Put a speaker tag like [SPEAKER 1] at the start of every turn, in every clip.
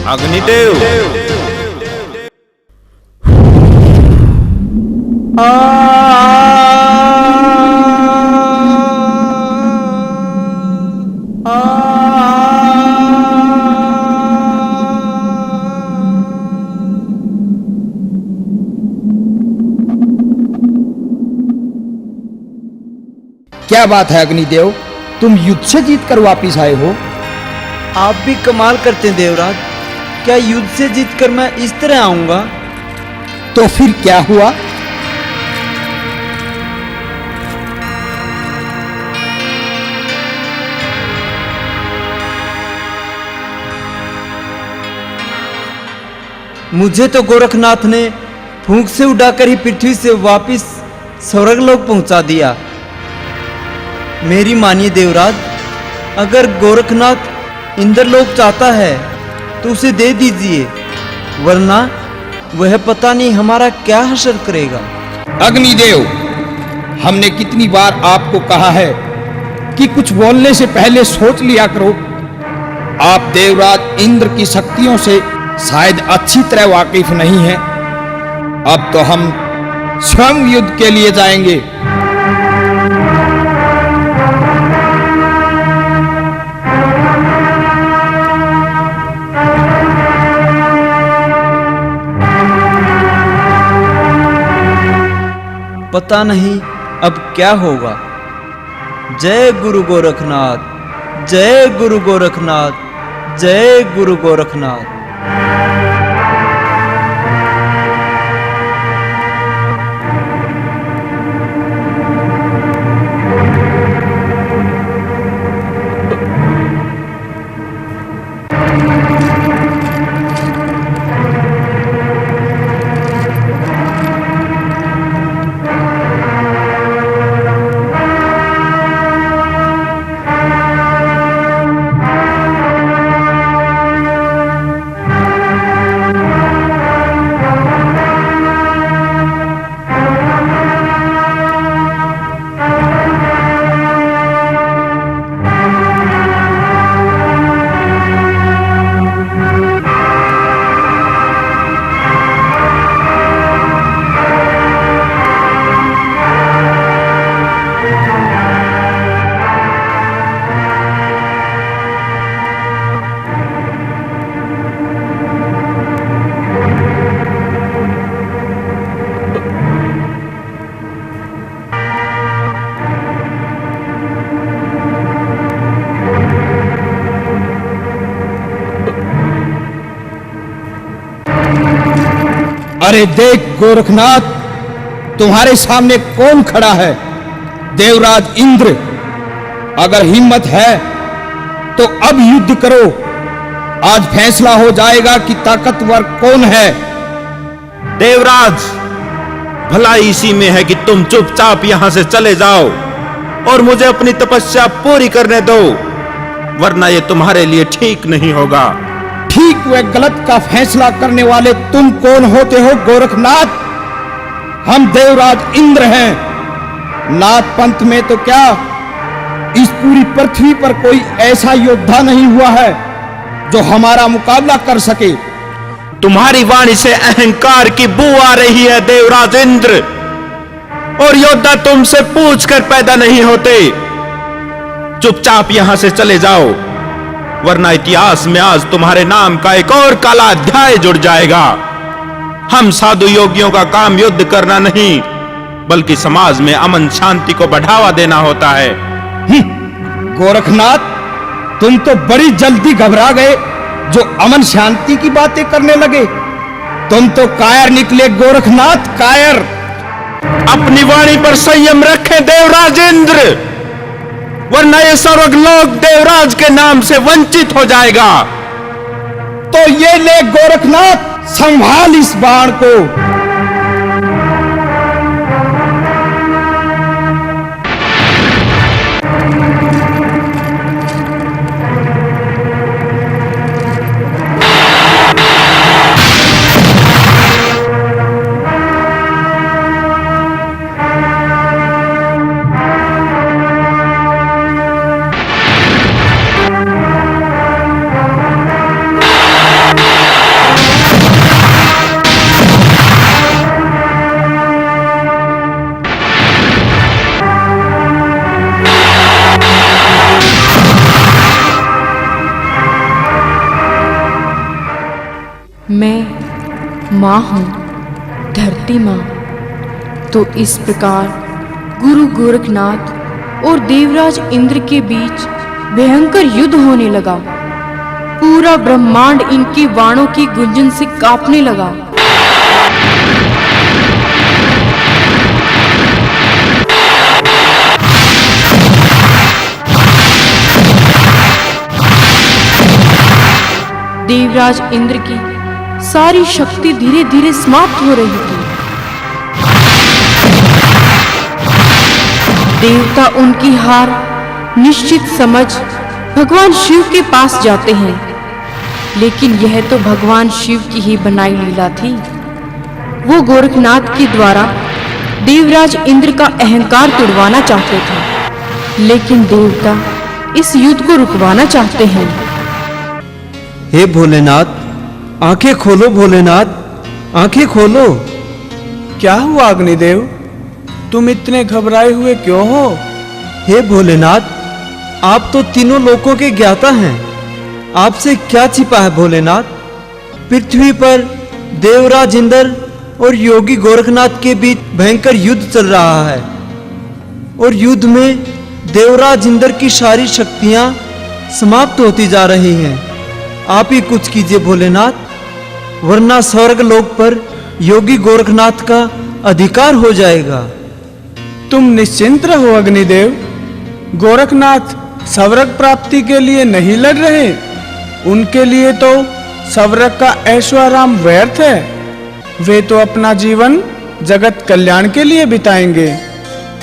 [SPEAKER 1] अग्निदेव,
[SPEAKER 2] क्या बात है अग्निदेव, तुम युद्ध से जीतकर वापिस आए हो?
[SPEAKER 3] आप भी कमाल करते हैं देवराज। क्या युद्ध से जीतकर मैं इस तरह आऊंगा?
[SPEAKER 2] तो फिर क्या हुआ?
[SPEAKER 3] मुझे तो गोरखनाथ ने फूंक से उड़ाकर ही पृथ्वी से वापिस स्वर्गलोक पहुंचा दिया। मेरी मानिए देवराज, अगर गोरखनाथ इंद्रलोक चाहता है तो उसे दे दीजिए, वरना वह पता नहीं हमारा क्या हश्र करेगा।
[SPEAKER 2] अग्निदेव, हमने कितनी बार आपको कहा है कि कुछ बोलने से पहले सोच लिया करो। आप देवराज इंद्र की शक्तियों से शायद अच्छी तरह वाकिफ नहीं हैं। अब तो हम स्वयं युद्ध के लिए जाएंगे।
[SPEAKER 3] पता नहीं अब क्या होगा। जय गुरु गोरखनाथ, जय गुरु गोरखनाथ, जय गुरु गोरखनाथ।
[SPEAKER 2] अरे देख गोरखनाथ, तुम्हारे सामने कौन खड़ा है? देवराज इंद्र। अगर हिम्मत है तो अब युद्ध करो। आज फैसला हो जाएगा कि ताकतवर कौन है।
[SPEAKER 1] देवराज, भलाई इसी में है कि तुम चुपचाप यहां से चले जाओ और मुझे अपनी तपस्या पूरी करने दो, वरना यह तुम्हारे लिए ठीक नहीं होगा।
[SPEAKER 2] ठीक व गलत का फैसला करने वाले तुम कौन होते हो गोरखनाथ? हम देवराज इंद्र हैं। नाथ पंथ में तो क्या, इस पूरी पृथ्वी पर कोई ऐसा योद्धा नहीं हुआ है जो हमारा मुकाबला कर सके।
[SPEAKER 1] तुम्हारी वाणी से अहंकार की बू आ रही है देवराज इंद्र, और योद्धा तुमसे पूछकर पैदा नहीं होते। चुपचाप यहां से चले जाओ, वरना इतिहास में आज तुम्हारे नाम का एक और काला अध्याय जुड़ जाएगा। हम साधु योगियों का काम युद्ध करना नहीं, बल्कि समाज में अमन शांति को बढ़ावा देना होता है।
[SPEAKER 2] गोरखनाथ, तुम तो बड़ी जल्दी घबरा गए जो अमन शांति की बातें करने लगे। तुम तो कायर निकले गोरखनाथ, कायर।
[SPEAKER 1] अपनी वाणी पर संयम रखें देवराज इंद्र, वरना ये स्वर्गलोक देवराज के नाम से वंचित हो जाएगा।
[SPEAKER 2] तो ये ले गोरखनाथ, संभाल इस बाण को।
[SPEAKER 4] माँ हूँ, धरती माँ। तो इस प्रकार गुरु गोरखनाथ और देवराज इंद्र के बीच भयंकर युद्ध होने लगा। पूरा ब्रह्मांड इनके बाणों की गुंजन से कांपने लगा। देवराज इंद्र की सारी शक्ति धीरे धीरे समाप्त हो रही थी। देवता उनकी हार निश्चित समझ भगवान शिव के पास जाते हैं, लेकिन यह तो भगवान शिव की ही बनाई लीला थी। वो गोरखनाथ के द्वारा देवराज इंद्र का अहंकार तुड़वाना चाहते थे, लेकिन देवता इस युद्ध को रुकवाना चाहते हैं।
[SPEAKER 3] हे भोलेनाथ, आंखें खोलो भोलेनाथ, आंखें खोलो।
[SPEAKER 5] क्या हुआ अग्निदेव, तुम इतने घबराए हुए क्यों हो?
[SPEAKER 3] हे भोलेनाथ, आप तो तीनों लोकों के ज्ञाता हैं, आपसे क्या छिपा है भोलेनाथ। पृथ्वी पर देवराज इंद्र और योगी गोरखनाथ के बीच भयंकर युद्ध चल रहा है, और युद्ध में देवराज इंद्र की सारी शक्तियां समाप्त होती जा रही हैं। आप ही कुछ कीजिए भोलेनाथ, वरना स्वर्ग लोक पर योगी गोरखनाथ का अधिकार हो जाएगा।
[SPEAKER 5] तुम निश्चिंत रहो अग्निदेव, गोरखनाथ स्वर्ग प्राप्ति के लिए नहीं लड़ रहे। उनके लिए तो स्वर्ग का ऐश्वर्य व्यर्थ है। वे तो अपना जीवन जगत कल्याण के लिए बिताएंगे।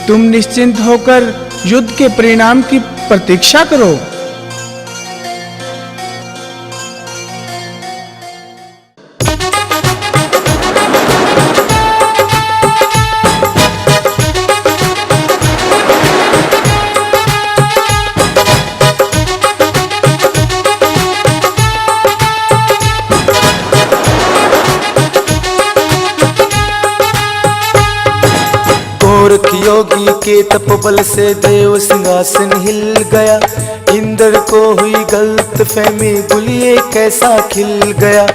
[SPEAKER 5] तुम निश्चिंत होकर युद्ध के परिणाम की प्रतीक्षा करो।
[SPEAKER 6] गोरख योगी के तपबल से देव सिंहासन हिल गया। इंद्र को हुई गलत फहमी, बोलिए कैसा खिल गया।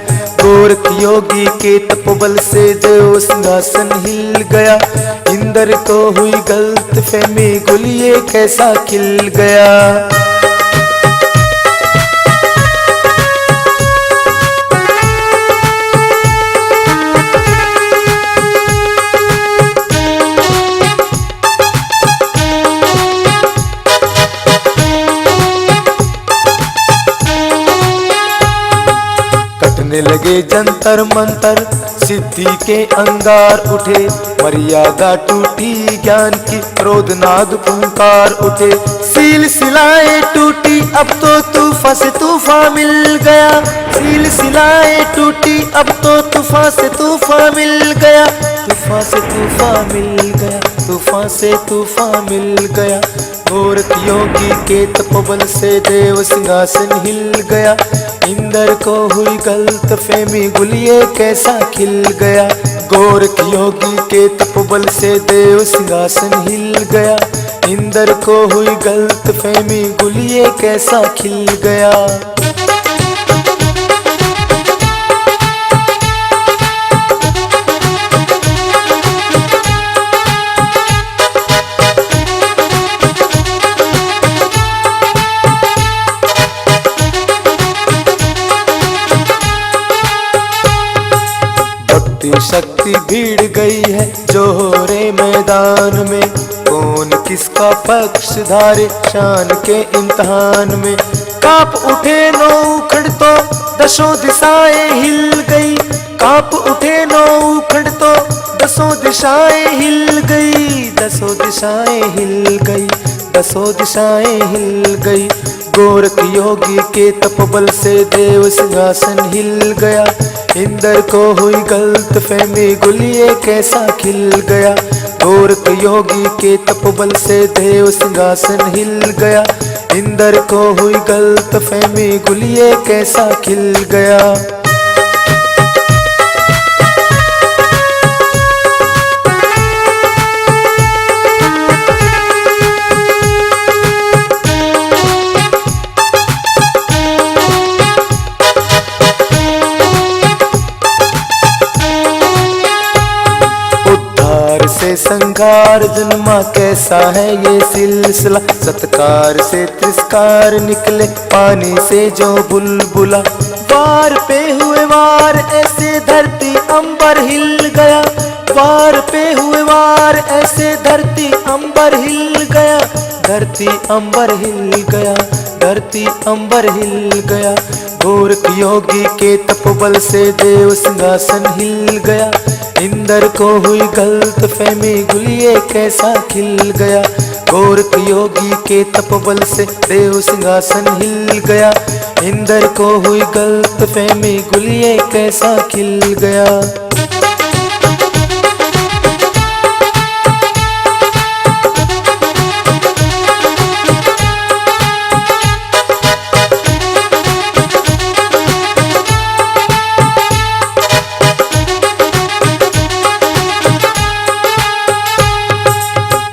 [SPEAKER 6] गोरख योगी के तपबल से देव सिंहासन हिल गया। इंद्र को हुई गलत फहमी, बोलिए कैसा खिल गया। लगे जंतर मंतर, सिद्धि के अंगार उठे। मर्यादा टूटी, ज्ञान की क्रोधनाद पुकार उठे। सील सिलाए टूटी, अब तो तूफान से तूफान मिल गया। सील सिलाए टूटी, अब तो तूफान से तूफान मिल गया। तूफान से तूफान मिल गया, तूफान से तूफान मिल गया। गोरख योगी के तपबल से देव सिंहासन हिल गया। इंद्र को हुई गलत फहमी, बोलिए कैसा खिल गया। गोरख योगी के तपबल से देव सिंहासन हिल गया। इंद्र को हुई गलत फहमी, बोलिए कैसा खिल गया। शक्ति भीड़ गई है जोहरे मैदान में। कौन किसका पक्ष धारे शान के इम्तिहान में। कांप उठे नौ उखड़ तो दसों दिशाएं हिल गई। कांप उठे नौ उखड़ तो दसों दिशाएं हिल गई। दसों दिशाएं हिल गई, दसों दिशाएं हिल गई। गोरख योगी के तपबल से देव सिंहासन हिल गया। इंद्र को हुई गलत फहमी, बोलिए कैसा खिल गया। गोरख योगी के तपबल से देव सिंहासन हिल गया। इंद्र को हुई गलत फहमी, बोलिए कैसा खिल गया। से संगार जन्मा, कैसा है ये सिलसिला। सत्कार से तिरस्कार निकले, पानी से जो बुलबुला। वार पे हुए वार ऐसे धरती अंबर हिल गया, वार पे हुए वार ऐसे धरती अंबर हिल गया। धरती अंबर हिल गया, धरती अंबर हिल गया। गोरख योगी के तपोबल से देव सिंहासन हिल गया। इंद्र को हुई गलत फहमी, गुलिये कैसा खिल गया। गोरख योगी के तपोबल से देव सिंहासन हिल गया। इंद्र को हुई गलत फहमी, गुलिये कैसा खिल गया।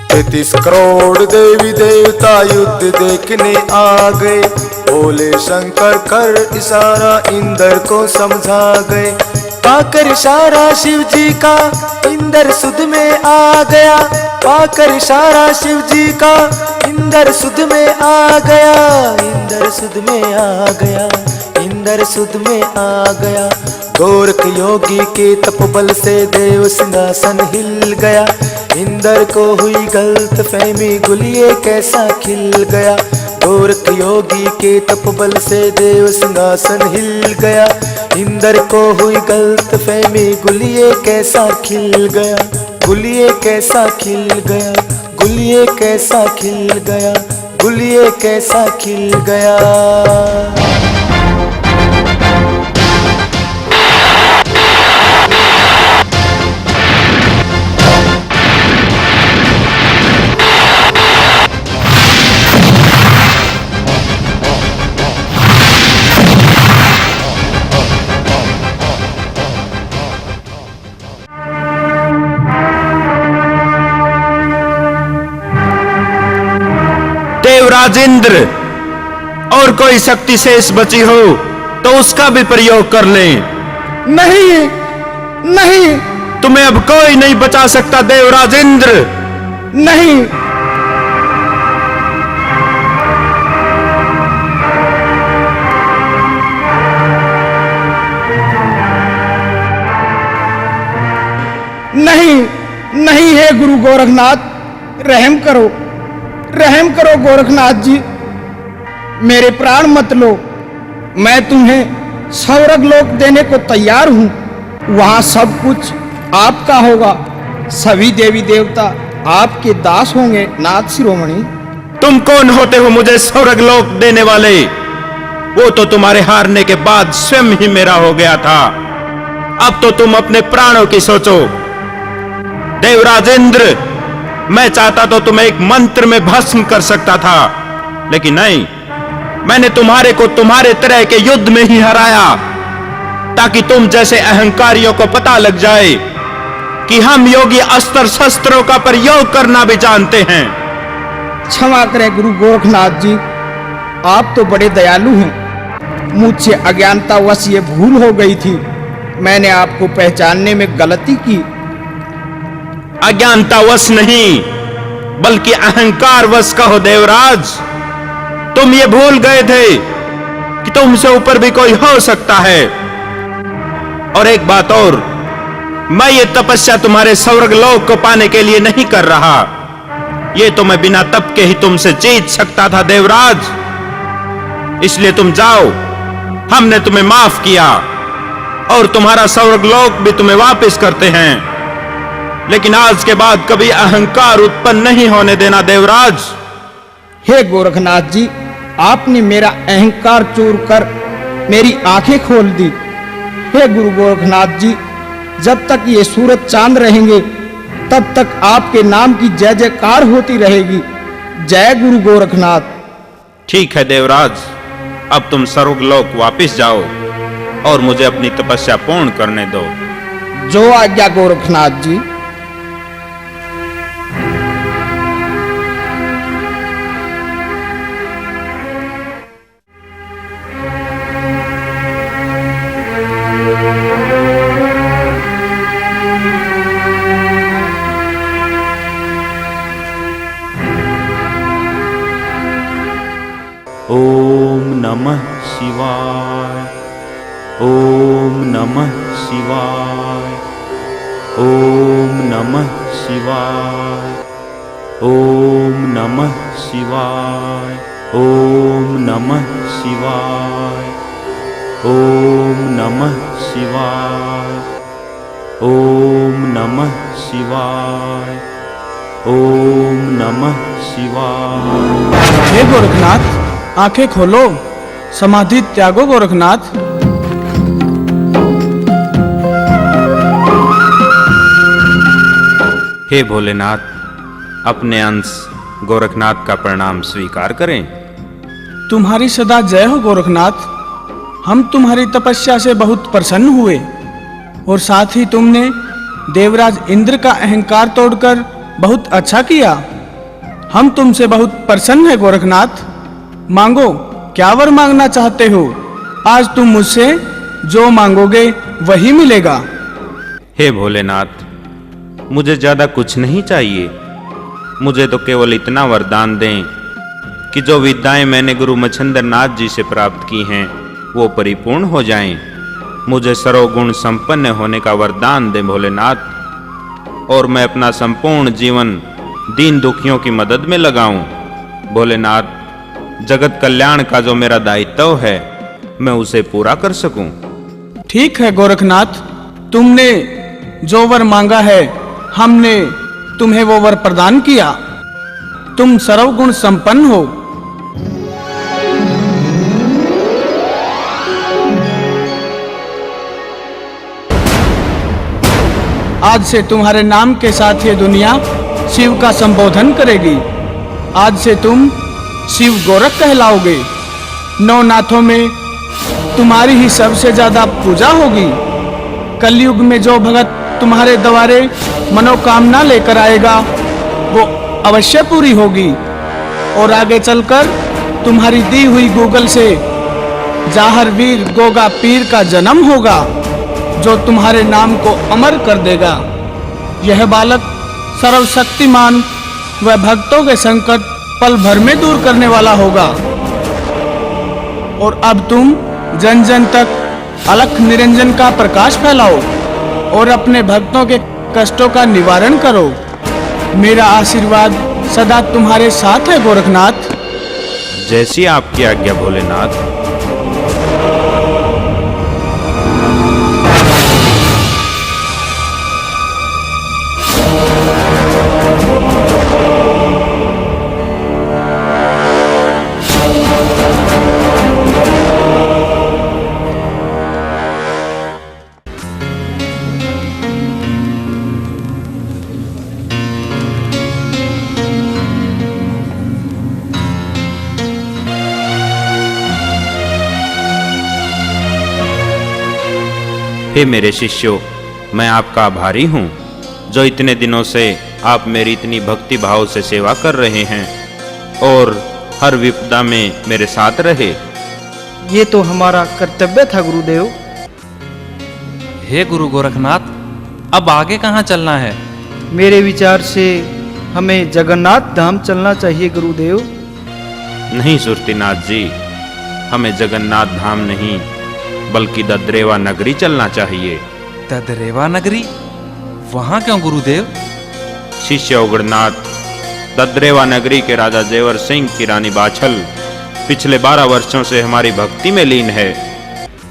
[SPEAKER 6] तैतीस करोड़ देवी देवता युद्ध देखने आ गए। बोले शंकर कर इशारा, इंद्र को समझा गए। पाकर इशारा शिव जी का, इंद्र सुध में आ गया। पाकर इशारा शिव जी का, इंद्र सुध में आ गया। इंद्र सुध में आ गया, इंद्र सुध में आ गया। गोरख योगी के तपोबल से देव सिंहासन हिल गया। इंद्र को हुई गलत फहमी, गुलिये कैसा खिल गया। गोरख योगी के तपोबल से देव सिंहासन हिल गया। इंद्र को हुई गलत फहमी, गुलिये कैसा खिल गया। गुलिये कैसा खिल गया, गुलिये कैसा खिल गया, गुलिये कैसा खिल गया।
[SPEAKER 1] देवराज इंद्र, और कोई शक्ति शेष बची हो तो उसका भी प्रयोग कर लें।
[SPEAKER 2] नहीं, नहीं,
[SPEAKER 1] तुम्हें अब कोई नहीं बचा सकता देवराज इंद्र।
[SPEAKER 2] नहीं। नहीं, नहीं है गुरु गोरखनाथ, रहम करो, रहम करो गोरखनाथ जी, मेरे प्राण मत लो। मैं तुम्हें स्वर्ग लोक देने को तैयार हूं, वहां सब कुछ आपका होगा। सभी देवी देवता आपके दास होंगे नाथ शिरोमणि।
[SPEAKER 1] तुम कौन होते हो मुझे स्वर्ग लोक देने वाले? वो तो तुम्हारे हारने के बाद स्वयं ही मेरा हो गया था। अब तो तुम अपने प्राणों की सोचो। देवराज इंद्र, मैं चाहता तो तुम्हें एक मंत्र में भस्म कर सकता था, लेकिन नहीं, मैंने तुम्हारे को तुम्हारे तरह के युद्ध में ही हराया, ताकि तुम जैसे अहंकारियों को पता लग जाए कि हम योगी अस्त्र शस्त्रों का प्रयोग करना भी जानते हैं।
[SPEAKER 2] क्षमा करें गुरु गोरखनाथ जी, आप तो बड़े दयालु हैं। मुझसे अज्ञानतावश ये भूल हो गई थी, मैंने आपको पहचानने में गलती की।
[SPEAKER 1] अज्ञानतावश नहीं, बल्कि अहंकारवश कहो देवराज। तुम ये भूल गए थे कि तुमसे ऊपर भी कोई हो सकता है। और एक बात और, मैं ये तपस्या तुम्हारे स्वर्ग लोक को पाने के लिए नहीं कर रहा, ये तो मैं बिना तप के ही तुमसे जीत सकता था देवराज। इसलिए तुम जाओ, हमने तुम्हें माफ किया और तुम्हारा स्वर्ग लोक भी तुम्हें वापस करते हैं, लेकिन आज के बाद कभी अहंकार उत्पन्न नहीं होने देना देवराज।
[SPEAKER 2] हे गोरखनाथ जी, आपने मेरा अहंकार चूर कर मेरी आंखें खोल दी। हे गुरु गोरखनाथ जी, जब तक ये सूरज चांद रहेंगे तब तक आपके नाम की जय जयकार होती रहेगी। जय गुरु गोरखनाथ।
[SPEAKER 1] ठीक है देवराज, अब तुम स्वर्गलोक वापस जाओ और मुझे अपनी तपस्या पूर्ण करने दो।
[SPEAKER 2] जो आज्ञा गोरखनाथ जी।
[SPEAKER 1] शिवाय। ओम नमः शिवाय। ओम नमः शिवाय। ओम नमः शिवाय। ओम नमः शिवाय। ओम नमः शिवाय। ओम नमः शिवाय।
[SPEAKER 5] हे गोरखनाथ, आंखें खोलो, समाधि त्यागो गोरखनाथ।
[SPEAKER 1] हे भोलेनाथ, अपने अंश गोरखनाथ का प्रणाम स्वीकार करें।
[SPEAKER 5] तुम्हारी सदा जय हो गोरखनाथ। हम तुम्हारी तपस्या से बहुत प्रसन्न हुए और साथ ही तुमने देवराज इंद्र का अहंकार तोड़कर बहुत अच्छा किया। हम तुमसे बहुत प्रसन्न हैं गोरखनाथ। मांगो, क्या वर मांगना चाहते हो? आज तुम मुझसे जो मांगोगे वही मिलेगा।
[SPEAKER 1] हे भोलेनाथ, मुझे ज्यादा कुछ नहीं चाहिए। मुझे तो केवल इतना वरदान दें कि जो विद्याएं मैंने गुरु मच्छिंद्र नाथ जी से प्राप्त की हैं वो परिपूर्ण हो जाएं। मुझे सर्वगुण संपन्न होने का वरदान दें भोलेनाथ, और मैं अपना संपूर्ण जीवन दीन दुखियों की मदद में लगाऊं। भोलेनाथ, जगत कल्याण का जो मेरा दायित्व है मैं उसे पूरा कर सकूं।
[SPEAKER 5] ठीक है गोरखनाथ, तुमने जो वर मांगा है हमने तुम्हें वो वर प्रदान किया। तुम सर्वगुण संपन्न हो। आज से तुम्हारे नाम के साथ ये दुनिया शिव का संबोधन करेगी। आज से तुम शिव गोरख कहलाओगे। नौ नाथों में तुम्हारी ही सबसे ज्यादा पूजा होगी। कलयुग में जो भगत तुम्हारे द्वारे मनोकामना लेकर आएगा वो अवश्य पूरी होगी। और आगे चलकर तुम्हारी दी हुई गूगल से जाहर वीर गोगा पीर का जन्म होगा जो तुम्हारे नाम को अमर कर देगा। यह बालक सर्वशक्तिमान व भक्तों के संकट पल भर में दूर करने वाला होगा। और अब तुम जन जन तक अलख निरंजन का प्रकाश फैलाओ और अपने भक्तों के कष्टों का निवारण करो। मेरा आशीर्वाद सदा तुम्हारे साथ है गोरखनाथ।
[SPEAKER 1] जैसी आपकी आज्ञा भोलेनाथ। हे मेरे शिष्यों, मैं आपका आभारी हूँ जो इतने दिनों से आप मेरी इतनी भक्ति भाव से सेवा कर रहे हैं और हर विपदा में मेरे साथ रहे।
[SPEAKER 3] ये तो हमारा कर्तव्य था गुरुदेव।
[SPEAKER 7] हे गुरु गोरखनाथ, अब आगे कहाँ चलना है?
[SPEAKER 3] मेरे विचार से हमें जगन्नाथ धाम चलना चाहिए गुरुदेव।
[SPEAKER 1] नहीं सुरतीनाथ जी, हमें जगन्नाथ धाम नहीं बल्कि ददरेवा नगरी चलना चाहिए।
[SPEAKER 7] ददरेवा नगरी? वहां क्यों गुरुदेव?
[SPEAKER 1] शिष्य उगड़नाथ, ददरेवा नगरी के राजा जेवर सिंह की रानी बाछल पिछले 12 वर्षों से हमारी भक्ति में लीन है।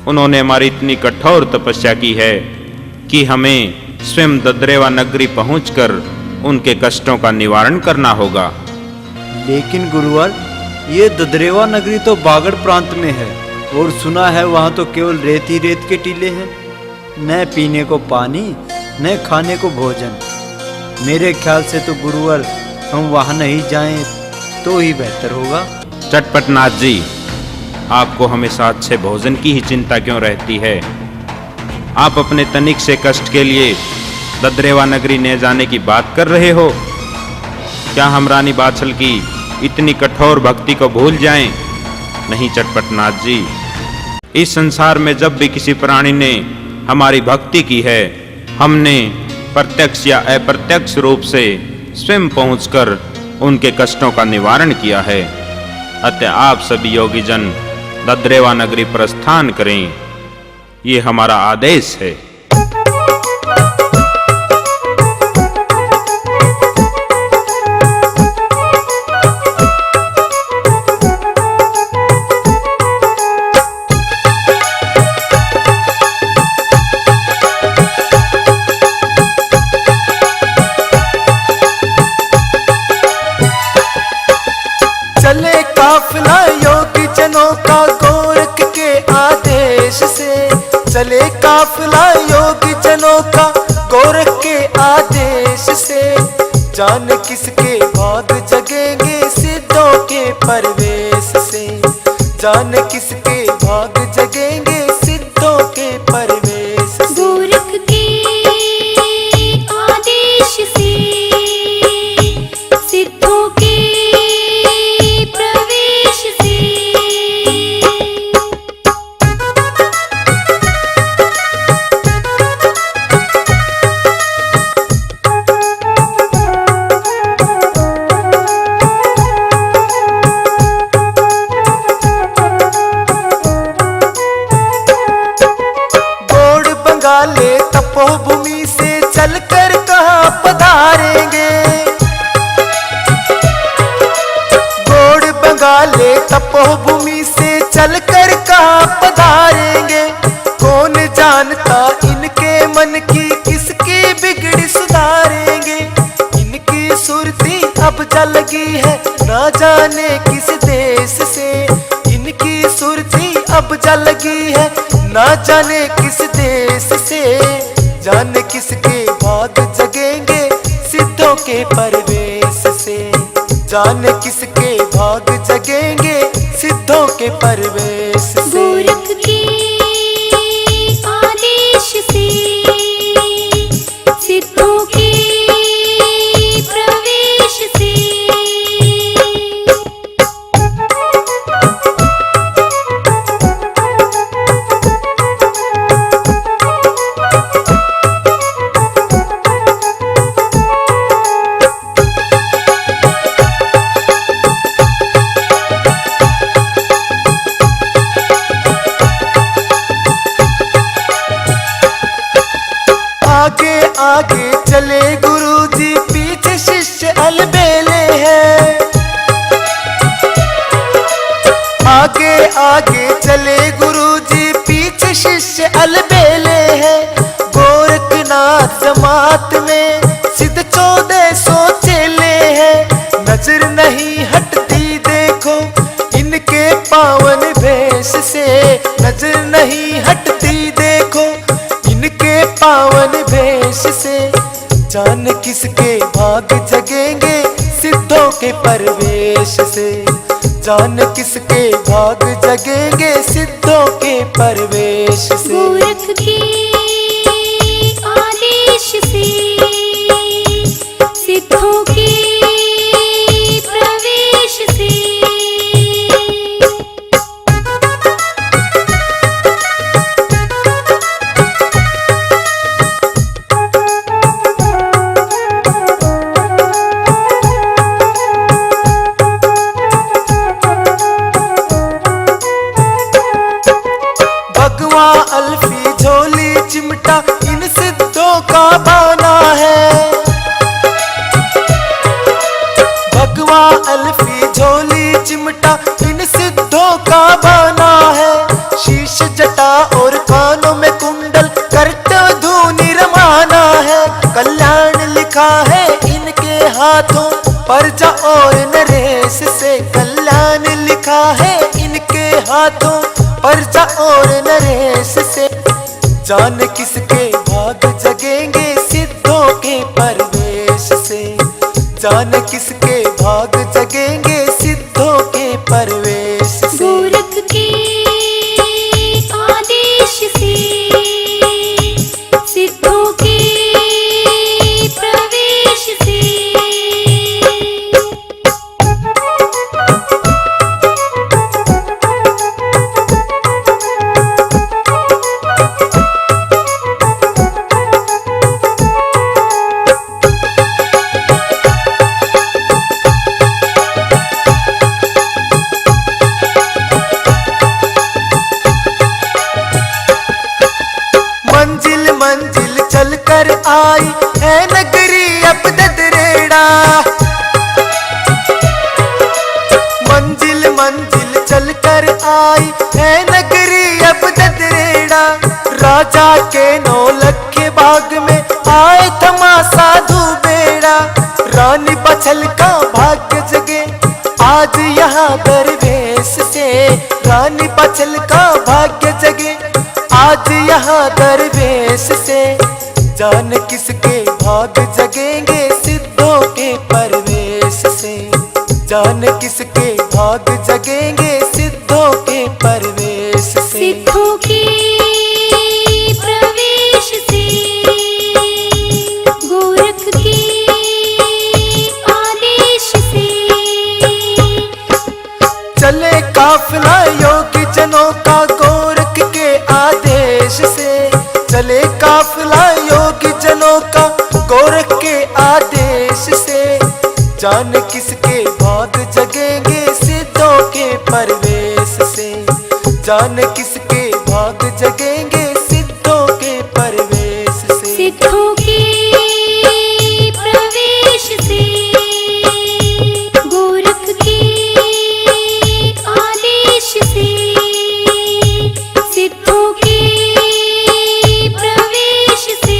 [SPEAKER 1] उन्होंने हमारी इतनी कठोर तपस्या की है कि हमें स्वयं ददरेवा नगरी पहुंचकर उनके कष्टों का निवारण करना होगा।
[SPEAKER 3] लेकिन गुरुवर, ये ददरेवा नगरी तो बागड़ प्रांत में है और सुना है वहाँ तो केवल रेत ही रेत के टीले हैं, न पीने को पानी न खाने को भोजन। मेरे ख्याल से तो गुरुवर हम वहाँ नहीं जाएं तो ही बेहतर होगा।
[SPEAKER 1] चटपटनाथ जी, आपको हमेशा अच्छे भोजन की ही चिंता क्यों रहती है? आप अपने तनिक से कष्ट के लिए ददरेवा नगरी न जाने की बात कर रहे हो? क्या हम रानी बाछल की इतनी कठोर भक्ति को भूल जाएं? नहीं चटपटनाथ जी, इस संसार में जब भी किसी प्राणी ने हमारी भक्ति की है, हमने प्रत्यक्ष या अप्रत्यक्ष रूप से स्वयं पहुंचकर उनके कष्टों का निवारण किया है। अतः आप सभी योगी जन ददरेवा नगरी प्रस्थान करें, ये हमारा आदेश है।
[SPEAKER 6] चले काफिला योगी जनों का गोरख के आदेश से। जाने किसके भाग जगेंगे सिद्धों के परवेश से। जाने किसके भाग जगेंगे सिद्धों के परवेश से।
[SPEAKER 8] गोरख के आदेश से सिद्धों के प्रवेश से।
[SPEAKER 6] बंगाले तपोभूमि से चलकर कहाँ पधारेंगे। गोड़ बंगाले तपोभूमि से चलकर कहाँ पधारेंगे। कौन जानता इनके मन की किसकी बिगड़ी सुधारेंगे। इनकी सुरती अब जलगी है ना जाने किस देश से। इनकी सुरती अब जलगी है ना जाने किस देश से। जाने किसके भाग जगेंगे सिद्धों के परवेश से। जाने किसके भाग जगेंगे सिद्धों के परवेश से।
[SPEAKER 8] गोरख के आदेश से सिद्धों के प्रवेश से।
[SPEAKER 6] आगे आगे चले गुरुजी पीछे शिष्य अलबेले हैं। आगे आगे चले गुरुजी पीछे शिष्य अलबेले हैं। गोरखनाथ जमात में सिद्ध 1400 चेले हैं। नजर नहीं हटती देखो इनके पावन भेष से। नजर नहीं हटती देखो इनके पावन भेष से। जान किसके भाग जगेंगे सिद्धों के परवेश से। जान किसके भाग जगेंगे सिद्धों के परवेश से।
[SPEAKER 8] गोरख के आदेश से सिद्धों के प्रवेश से।
[SPEAKER 6] भगवान अल्फी झोली चिमटा इन सिद्धों का बाना है। भगवान अल्फी झोली चिमटा इन सिद्धों का बाना है। शीश जटा और कानों में कुंडल करतव धूनी रमाना है। कल्याण लिखा है इनके हाथों परजा और नरेश से। कल्याण लिखा है इनके हाथों परजा और नरेश से। जान किसके भाग जगेंगे सिद्धों के परवेश से। जान किसके भाग जगेंगे सिद्धों के परवेश से।
[SPEAKER 8] गोरख के आदेश से सिद्धों के प्रवेश से।
[SPEAKER 6] मंजिल मंजिल चलकर आई है नगरी अब ददरेड़ा। मंजिल मंजिल चलकर आई है नगरी अब ददरेड़ा। राजा के 9 लखे बाग में आए थमा साधु बेड़ा। रानी बछल का भाग्य जगे आज यहाँ दरवेश से। रानी बछल का भाग्य जगे आज आज यहाँ दरवेश से जान किसके भाग जगेंगे सिद्धों के परवेश से, जान किसके भाग जगेंगे सिद्धों के परवेश से।
[SPEAKER 8] सिद्धों के प्रवेश से, गोरख के आदेश से,
[SPEAKER 6] चले काफिला योगी जनों का गोरख के आदेश से, चले काफिला योगी जनों का गोरख के आदेश से, जान किसके भाग जगेंगे सिद्धों के परवेश से, जान किसके भाग जगेंगे सिद्धों के परवेश से।
[SPEAKER 8] सिद्धों के प्रवेश से, गोरख के आदेश से, सिद्धों के प्रवेश से,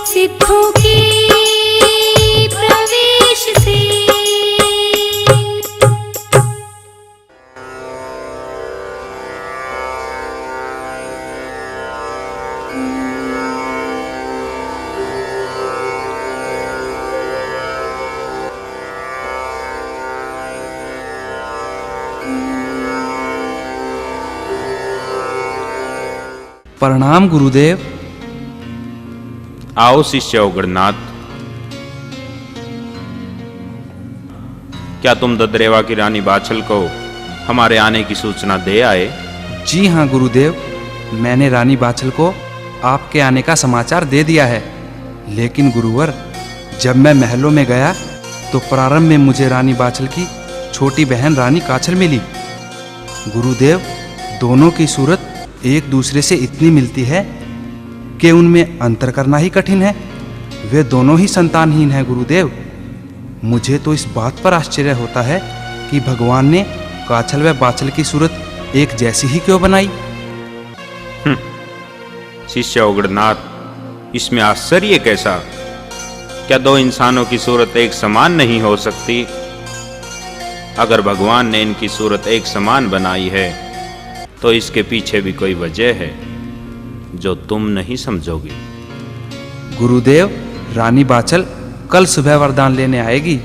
[SPEAKER 8] सिद्धों के प्रवेश से।
[SPEAKER 7] प्रणाम गुरुदेव।
[SPEAKER 1] आओ शिष्य उग्रनाथ, क्या तुम ददरेवा की रानी बाछल को हमारे आने की सूचना दे आए?
[SPEAKER 7] जी हाँ गुरुदेव, मैंने रानी बाछल को आपके आने का समाचार दे दिया है। लेकिन गुरुवर, जब मैं महलों में गया तो प्रारंभ में मुझे रानी बाछल की छोटी बहन रानी काछल मिली। गुरुदेव, दोनों की सूरत एक दूसरे से इतनी मिलती है कि उनमें अंतर करना ही कठिन है। वे दोनों ही संतानहीन हैं गुरुदेव। मुझे तो इस बात पर आश्चर्य होता है कि भगवान ने काछल व बाछल की सूरत एक जैसी ही क्यों बनाई।
[SPEAKER 1] शिष्य उग्रनाथ, इसमें आश्चर्य कैसा? क्या दो इंसानों की सूरत एक समान नहीं हो सकती? अगर भगवान ने इनकी सूरत एक समान बनाई है तो इसके पीछे भी कोई वजह है जो तुम नहीं समझोगे।
[SPEAKER 7] गुरुदेव, रानी बाछल कल सुबह वरदान लेने आएगी।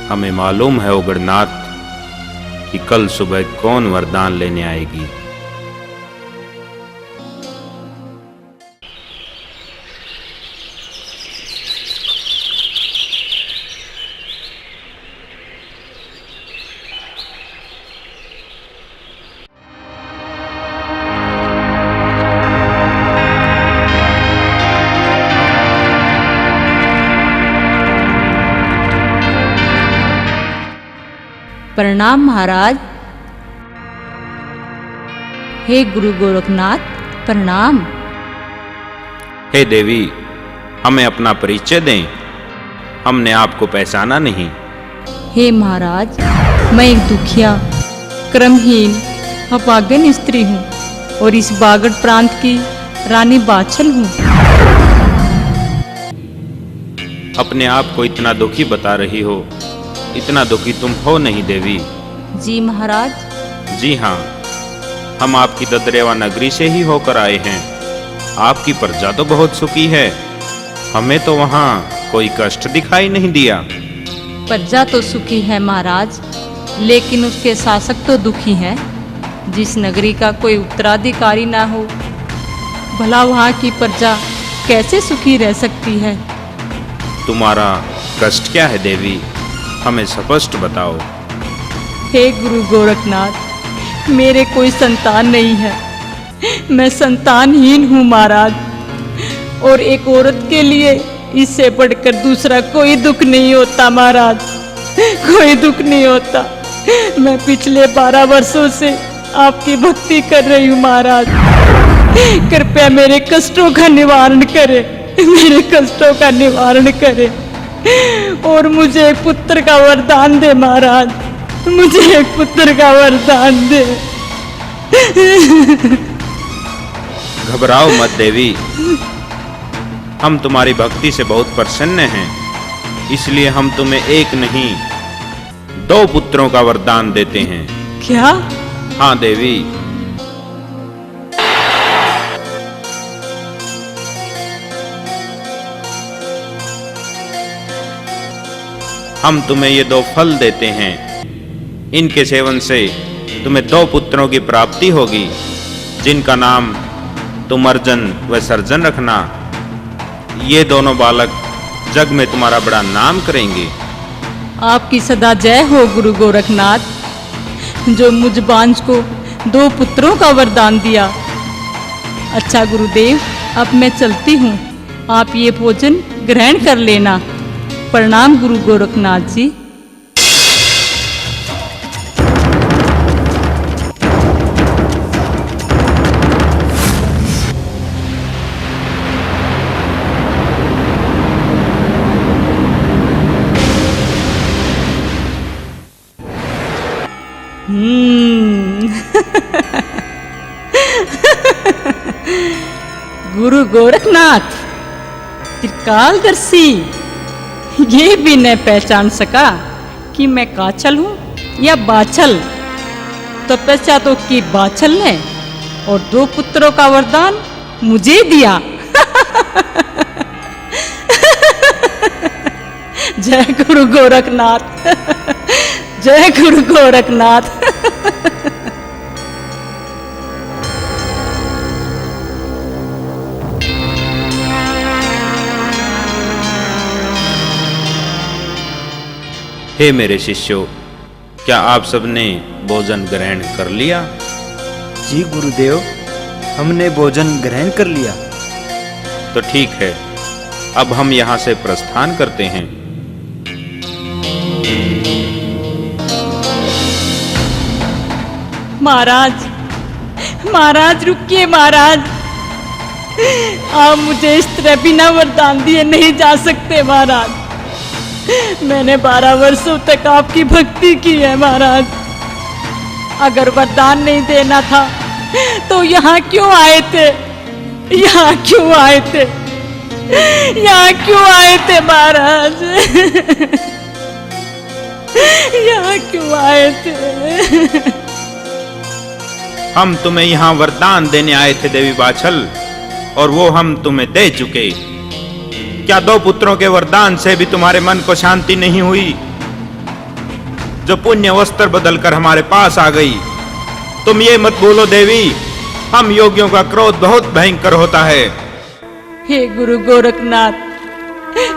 [SPEAKER 1] हमें मालूम है उग्रनाथ कि कल सुबह कौन वरदान लेने आएगी।
[SPEAKER 9] प्रणाम महाराज। हे गुरु गोरखनाथ, प्रणाम।
[SPEAKER 1] हे देवी, हमें अपना परिचय दें, हमने आपको पहचाना नहीं।
[SPEAKER 9] हे महाराज, मैं एक दुखिया, क्रमहीन, अपागन स्त्री हूँ और इस बागड़ प्रांत की रानी बाछल हूँ।
[SPEAKER 1] अपने आप को इतना दुखी बता रही हो, इतना दुखी तुम हो नहीं देवी।
[SPEAKER 9] जी महाराज।
[SPEAKER 1] जी हाँ, हम आपकी ददरेवा नगरी से ही होकर आए हैं। आपकी प्रजा तो बहुत सुखी है, हमें तो वहाँ कोई कष्ट दिखाई नहीं दिया।
[SPEAKER 9] प्रजा तो सुखी है महाराज, लेकिन उसके शासक तो दुखी हैं। जिस नगरी का कोई उत्तराधिकारी ना हो, भला वहाँ की प्रजा कैसे सुखी रह सकती है?
[SPEAKER 1] तुम्हारा कष्ट क्या है देवी, हमें स्पष्ट बताओ।
[SPEAKER 9] हे गुरु गोरखनाथ, मेरे कोई संतान नहीं है, मैं संतानहीन हूँ महाराज। और एक औरत के लिए इससे बढ़कर दूसरा कोई दुख नहीं होता महाराज, कोई दुख नहीं होता। मैं पिछले 12 वर्षों से आपकी भक्ति कर रही हूँ महाराज। कृपया मेरे कष्टों का निवारण करें, मेरे कष्टों का निवारण करें और मुझे एक पुत्र का वरदान दे महाराज, मुझे एक पुत्र का वरदान दे।
[SPEAKER 1] घबराओ मत देवी, हम तुम्हारी भक्ति से बहुत प्रसन्न हैं, इसलिए हम तुम्हें एक नहीं 2 पुत्रों का वरदान देते हैं।
[SPEAKER 9] क्या?
[SPEAKER 1] हाँ देवी, हम तुम्हें ये 2 फल देते हैं। इनके सेवन से तुम्हें 2 पुत्रों की प्राप्ति होगी, जिनका नाम तुम अर्जन व सर्जन रखना। ये दोनों बालक जग में तुम्हारा बड़ा नाम करेंगे।
[SPEAKER 9] आपकी सदा जय हो गुरु गोरखनाथ, जो मुझ बांझ को 2 पुत्रों का वरदान दिया। अच्छा गुरुदेव, अब मैं चलती हूँ, आप ये भोजन ग्रहण कर लेना। प्रणाम गुरु गोरखनाथ जी। गुरु गोरखनाथ त्रिकालदर्शी, ये भी न पहचान सका कि मैं काछल हूँ या बाछल। तपस्या तो की बाछल ने और 2 पुत्रों का वरदान मुझे दिया। जय गुरु गोरखनाथ, जय गुरु गोरखनाथ।
[SPEAKER 1] हे मेरे शिष्यों, क्या आप सबने भोजन ग्रहण कर लिया?
[SPEAKER 3] जी गुरुदेव, हमने भोजन ग्रहण कर लिया।
[SPEAKER 1] तो ठीक है, अब हम यहाँ से प्रस्थान करते हैं।
[SPEAKER 9] महाराज, महाराज रुकिए महाराज, आप मुझे इस तरह बिना वरदान दिए नहीं जा सकते महाराज। मैंने 12 वर्षों तक आपकी भक्ति की है महाराज। अगर वरदान नहीं देना था तो यहाँ क्यों आए थे? यहाँ क्यों आए थे? यहाँ क्यों आए थे महाराज? यहाँ क्यों आए थे?
[SPEAKER 1] हम तुम्हें यहाँ वरदान देने आए थे देवी बाछल, और वो हम तुम्हें दे चुके। क्या 2 पुत्रों के वरदान से भी तुम्हारे मन को शांति नहीं हुई, जो पुण्य वस्त्र बदलकर हमारे पास आ गई? तुम ये मत भूलो देवी, हम योगियों का क्रोध बहुत भयंकर होता है।
[SPEAKER 9] हे गुरु गोरखनाथ,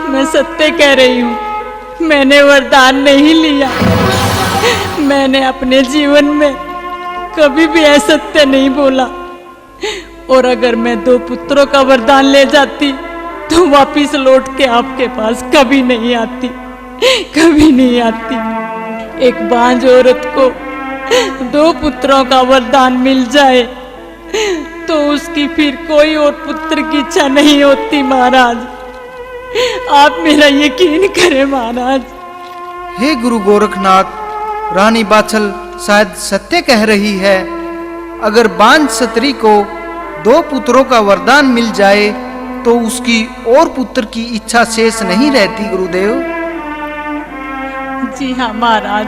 [SPEAKER 9] मैं सत्य कह रही हूँ, मैंने वरदान नहीं लिया। मैंने अपने जीवन में कभी भी असत्य नहीं बोला, और अगर मैं 2 पुत्रों का वरदान ले जाती तो वापिस लौट के आपके पास कभी नहीं आती, कभी नहीं आती। एक बांझ औरत को 2 पुत्रों का वरदान मिल जाए तो उसकी फिर कोई और पुत्र की इच्छा नहीं होती महाराज। आप मेरा यकीन करें महाराज।
[SPEAKER 3] हे गुरु गोरखनाथ, रानी बाछल शायद सत्य कह रही है। अगर बांझ स्त्री को 2 पुत्रों का वरदान मिल जाए तो उसकी और पुत्र की इच्छा शेष नहीं रहती गुरुदेव।
[SPEAKER 9] जी हाँ महाराज,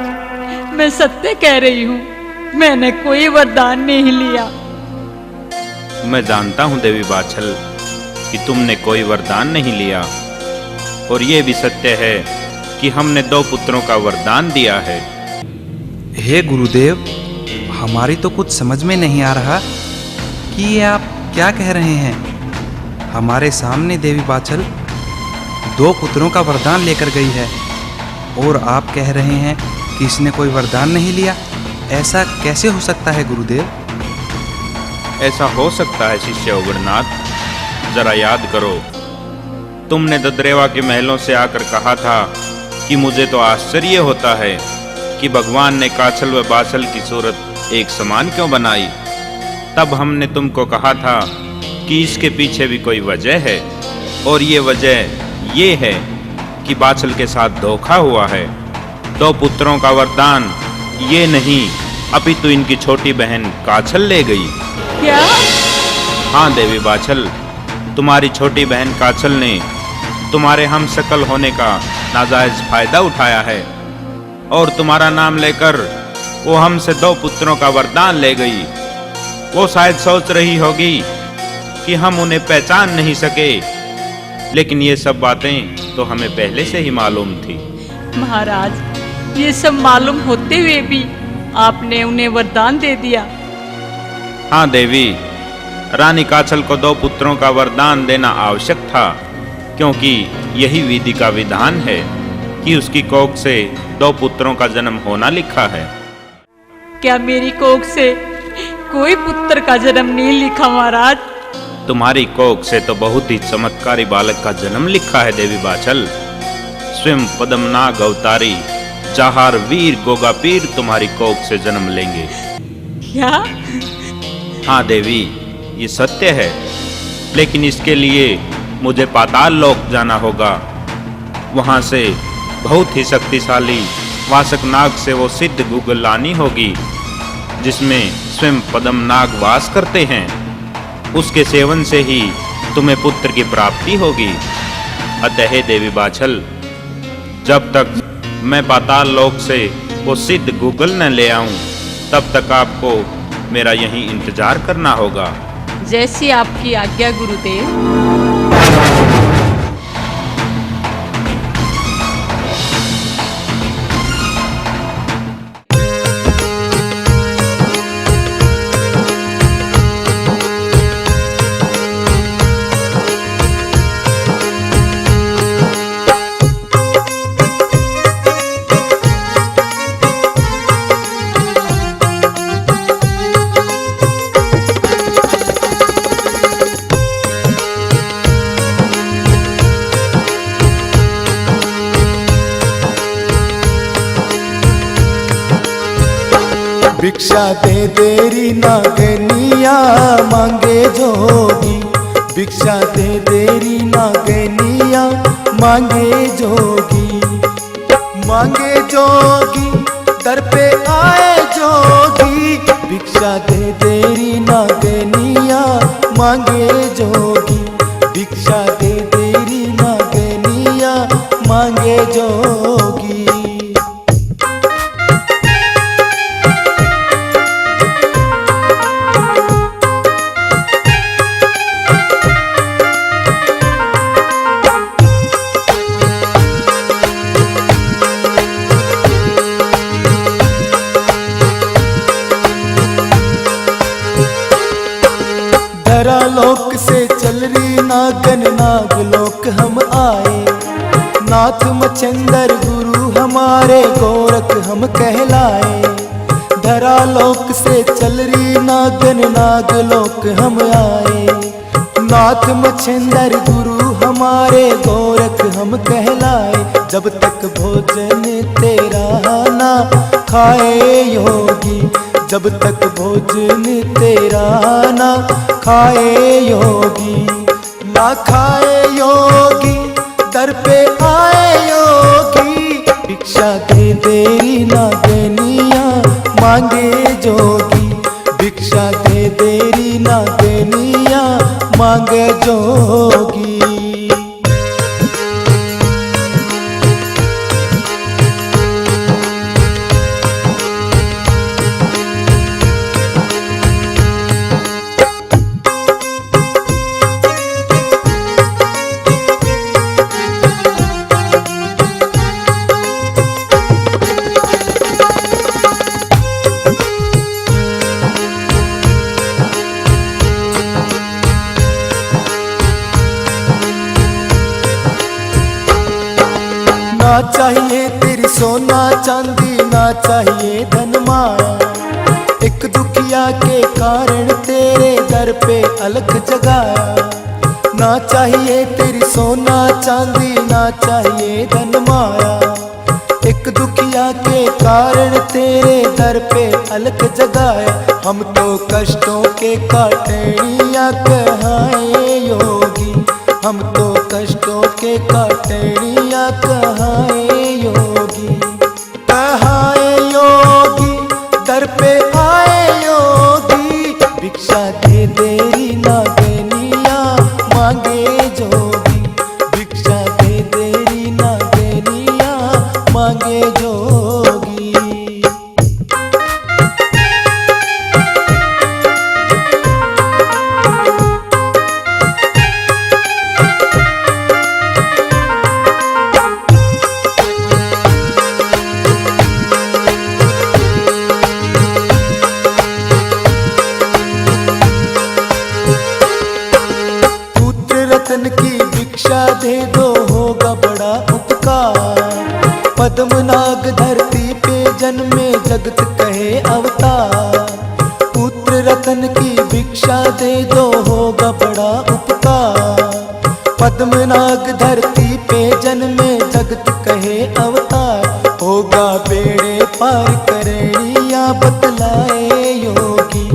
[SPEAKER 9] मैं सत्य कह रही हूँ, मैंने कोई वरदान नहीं लिया।
[SPEAKER 1] मैं जानता हूँ देवी बाछल कि तुमने कोई वरदान नहीं लिया, और ये भी सत्य है कि हमने 2 पुत्रों का वरदान दिया है।
[SPEAKER 7] हे गुरुदेव, हमारी तो कुछ समझ में नहीं आ रहा कि ये आप क्या कह रहे हैं। हमारे सामने देवी बाछल 2 पुत्रों का वरदान लेकर गई है, और आप कह रहे हैं कि इसने कोई वरदान नहीं लिया। ऐसा कैसे हो सकता है गुरुदेव?
[SPEAKER 1] ऐसा हो सकता है शिष्य उग्रनाथ, जरा याद करो, तुमने दद्रेवा के महलों से आकर कहा था कि मुझे तो आश्चर्य होता है कि भगवान ने काछल व बाछल की सूरत एक समान क्यों बनाई। तब हमने तुमको कहा था कि इसके पीछे भी कोई वजह है, और ये वजह ये है कि बाछल के साथ धोखा हुआ है। 2 पुत्रों का वरदान ये नहीं, अपितु इनकी छोटी बहन काछल ले गई।
[SPEAKER 9] क्या?
[SPEAKER 1] हाँ देवी बाछल, तुम्हारी छोटी बहन काछल ने तुम्हारे हम शकल होने का नाजायज फायदा उठाया है, और तुम्हारा नाम लेकर वो हमसे 2 पुत्रों का वरदान ले गई। वो शायद सोच रही होगी कि हम उन्हें पहचान नहीं सके, लेकिन ये सब बातें तो हमें पहले से ही मालूम थी।
[SPEAKER 9] महाराज, ये सब मालूम होते हुए भी आपने उन्हें वरदान दे दिया।
[SPEAKER 1] हाँ देवी, रानी काछल को 2 पुत्रों का वरदान देना आवश्यक था, क्योंकि यही विधि का विधान है कि उसकी कोख से 2 पुत्रों का जन्म होना लिखा है।
[SPEAKER 9] क्या मेरी कोख से कोई पुत्र का जन्म नहीं लिखा महाराज?
[SPEAKER 1] तुम्हारी कोख से तो बहुत ही चमत्कारी बालक का जन्म लिखा है देवी बाछल। स्वयं पद्मनाग अवतारी चाहार वीर गोगापीर तुम्हारी कोख से जन्म लेंगे।
[SPEAKER 9] क्या?
[SPEAKER 1] हाँ देवी, ये सत्य है, लेकिन इसके लिए मुझे पाताल लोक जाना होगा। वहां से बहुत ही शक्तिशाली वासक नाग से वो सिद्ध गुगल लानी होगी, जिसमें स्वयं पद्मनाग वास करते हैं। उसके सेवन से ही तुम्हें पुत्र की प्राप्ति होगी। अतः देवी बाछल, जब तक मैं पाताल लोक से वो सिद्ध गूगल न ले आऊं, तब तक आपको मेरा यहीं इंतजार करना होगा।
[SPEAKER 9] जैसी आपकी आज्ञा गुरुदेव।
[SPEAKER 6] भिक्षा दे तेरी नागनिया मांगे जोगी, भिक्षा दे तेरी नागनिया मांगे जोगी, मांगे जोगी दर पे आए जोगी, भिक्षा दे तेरी नागनिया मांगे जोगी, भिक्षा दे तेरी नागनिया मांगे जोगी। लोक से चल रही नागन नाग लोक हम आए, नाथ मच्छंदर गुरु हमारे गोरख हम कहलाए। धरा लोक से चल रही नागन नाग लोक हम आए, नाथ मच्छंदर गुरु हमारे गोरख हम कहलाए। जब तक भोजन तेरा ना खाए योगी, जब तक भोजन तेरा ना खाए योगी, ना खाए योगी दर पे आए योगी, भिक्षा दे तेरी नागनिया मांगे जोगी, भिक्षा दे तेरी नागनिया मांगे जोगी। ना चाहिए तेरी सोना चांदी, ना चाहिए धन माया, एक दुखिया के कारण तेरे दर पे अलख जगाया। ना चाहिए तेरी सोना चांदी, ना चाहिए धन माया, एक दुखिया के कारण तेरे दर पे अलख जगाया। हम तो कष्टों के काटनिया कहाए योगी, हम तो कष्टों के काटनिया कहाए योगी, कहाए योगी दर पे आए योगी, भिक्षा दे तेरी नागनिया मांगे जोगी, भिक्षा दे तेरी नागनिया मांगे जोगी। दो होगा बड़ा उपकार। पद्मनाग धरती पे जन्मे जगत कहे अवतार। पुत्र रतन की भिक्षा दे दो होगा बड़ा उपकार। पद्मनाग धरती पे जन्मे जगत कहे अवतार। होगा बेड़े पार करेणिया बतलाए योगी।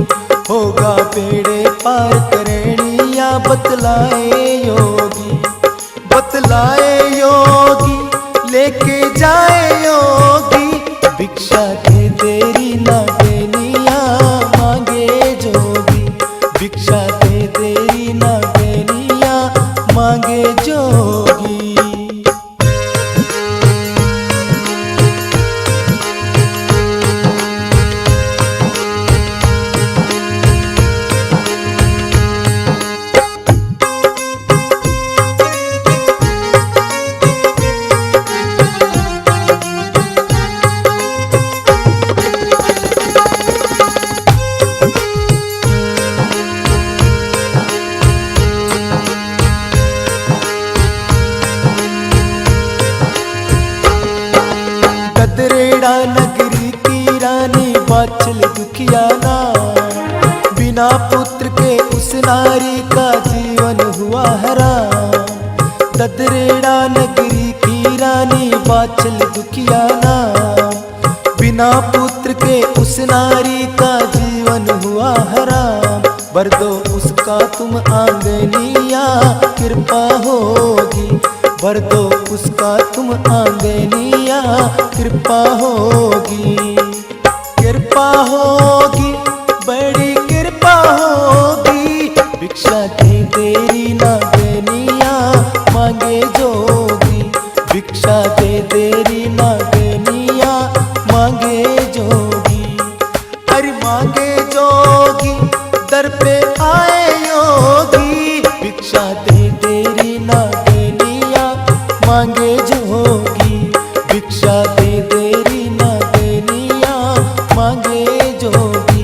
[SPEAKER 6] होगा बेड़े पार करेणिया बतलाए योगी। बतलाए योगी लेके जाए योगी। भिक्षा दे देरी ना देनिया मांगे जोगी। भिक्षा दे देरी ना देनिया मांगे जोगी। गदरेड़ा नगरी की रानी बाचल दुखिया ना। बिना पुत्र के उस नारी का जीवन हुआ हराम। गदरेड़ा नगरी की रानी बाचल दुखिया ना। बिना पुत्र के उस नारी का जीवन हुआ हराम। भर दो उसका तुम आंगनिया कृपा होगी। भर दो उसका तुम आंगनिया कृपा होगी। कृपा होगी बड़ी कृपा होगी। भिक्षा दे देरी ना देनिया मांगे जोगी। भिक्षा दे देरी ना देनिया मांगे जोगी। अरे मांगे जोगी दर पे आए योगी। भिक्षा दे देरी ना देनिया मांगे जोगी। भिक्षा दे देरी ना देनिया मांगे जोगी।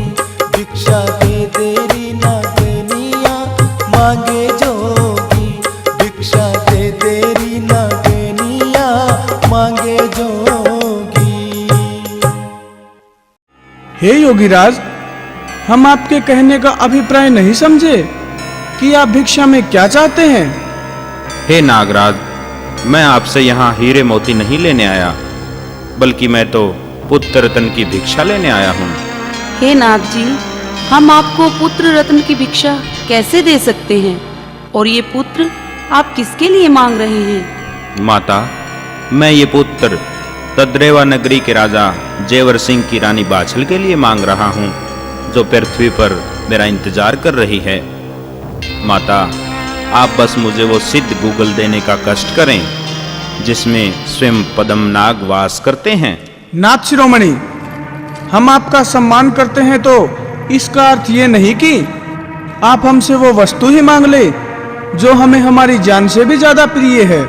[SPEAKER 6] भिक्षा दे देरी ना देनिया मांगे जोगी। भिक्षा दे देरी ना देनिया मांगे जोगी।
[SPEAKER 5] हे योगीराज, हम आपके कहने का अभिप्राय नहीं समझे कि आप भिक्षा में क्या चाहते हैं।
[SPEAKER 1] हे नागराज, मैं आपसे यहाँ हीरे मोती नहीं लेने आया, बल्कि मैं तो पुत्र रतन की भिक्षा लेने आया हूँ।
[SPEAKER 10] हे नाथ जी, हम आपको पुत्र रत्न की भिक्षा कैसे दे सकते हैं? और ये पुत्र आप किसके लिए मांग रहे हैं?
[SPEAKER 1] माता, मैं ये पुत्र तद्रेवा नगरी के राजा जेवर सिंह की रानी बाछल के लिए मांग रहा हूँ, जो पृथ्वी पर मेरा इंतजार कर रही है। माता, आप बस मुझे वो सिद्ध गूगल देने का कष्ट करें जिसमें स्वयं पद्मनाग वास करते हैं।
[SPEAKER 5] नाथ शिरोमणि, हम आपका सम्मान करते हैं तो इसका अर्थ ये नहीं कि आप हमसे वो वस्तु ही मांग ले जो हमें हमारी जान से भी ज्यादा प्रिय है।